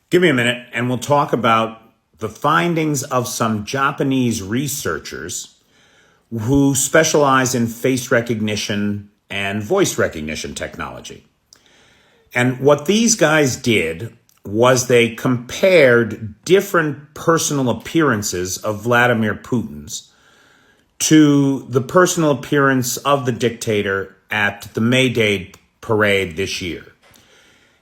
Give me a minute and we'll talk about the findings of some Japanese researchers who specialize in face recognition and voice recognition technology. And what these guys did was they compared different personal appearances of Vladimir Putin's to the personal appearance of the dictator at the May Day parade this year.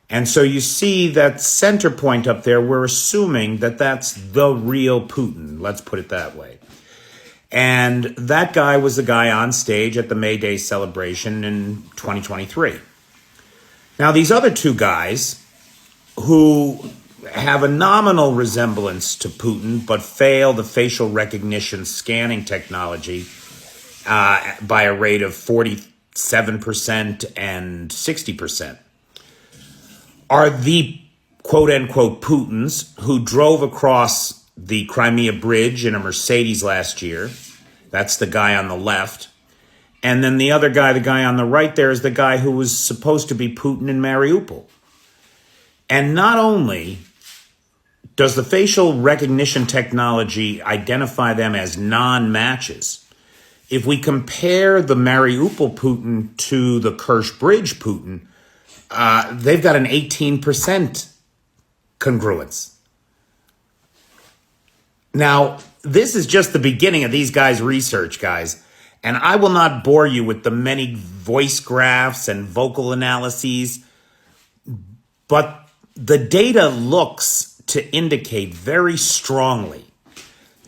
And so you see that center point up there, we're assuming that that's the real Putin, let's put it that way. And that guy was the guy on stage at the May Day celebration in 2023. Now, these other two guys who have a nominal resemblance to Putin, but fail the facial recognition scanning technology by a rate of 47% and 60%, are the quote-unquote Putins who drove across the Crimea Bridge in a Mercedes last year. That's the guy on the left. And then the other guy, the guy on the right there, is the guy who was supposed to be Putin in Mariupol. And not only does the facial recognition technology identify them as non-matches, if we compare the Mariupol Putin to the Kerch Bridge Putin, they've got an 18% congruence. Now, this is just the beginning of these guys' research, guys. And I will not bore you with the many voice graphs and vocal analyses, but the data looks to indicate very strongly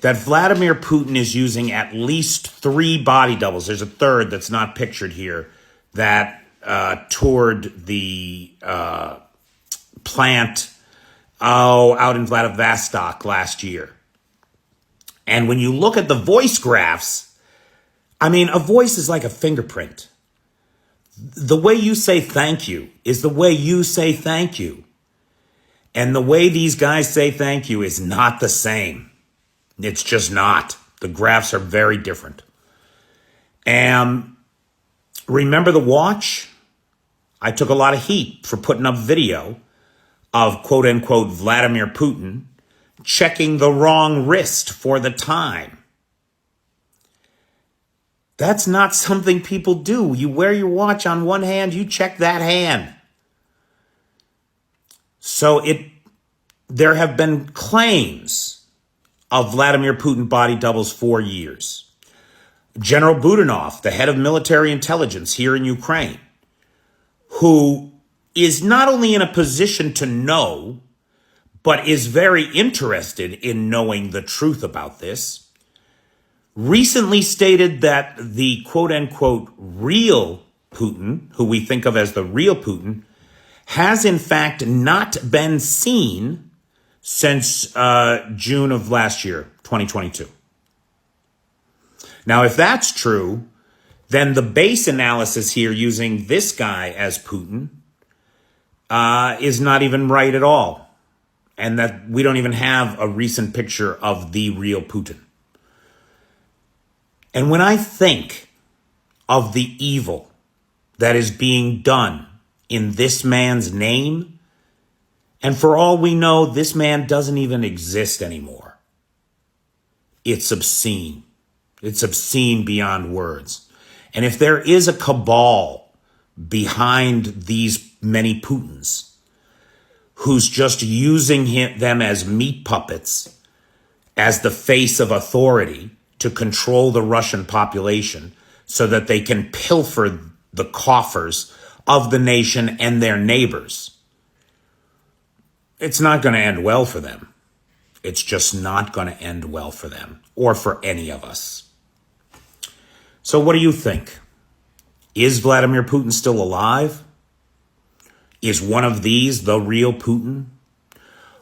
that Vladimir Putin is using at least 3 body doubles. There's a third that's not pictured here that toured the plant out in Vladivostok last year. And when you look at the voice graphs, I mean, a voice is like a fingerprint. The way you say thank you is the way you say thank you. And the way these guys say thank you is not the same. It's just not. The graphs are very different. And remember the watch? I took a lot of heat for putting up video of quote-unquote Vladimir Putin checking the wrong wrist for the time. That's not something people do. You wear your watch on one hand, you check that hand. So there have been claims of Vladimir Putin body doubles for years. General Budanov, the head of military intelligence here in Ukraine, who is not only in a position to know, but is very interested in knowing the truth about this, recently stated that the quote-unquote real Putin, who we think of as the real Putin, has in fact not been seen since June of last year, 2022. Now, if that's true, then the base analysis here using this guy as Putin is not even right at all. And that we don't even have a recent picture of the real Putin. And when I think of the evil that is being done in this man's name, and for all we know, this man doesn't even exist anymore. It's obscene. It's obscene beyond words. And if there is a cabal behind these many Putins, who's just using them as meat puppets, as the face of authority to control the Russian population so that they can pilfer the coffers of the nation and their neighbors, it's not going to end well for them. It's just not going to end well for them or for any of us. So what do you think? Is Vladimir Putin still alive? Is one of these the real Putin?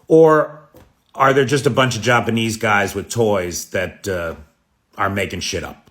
Or are there just a bunch of Japanese guys with toys that are making shit up?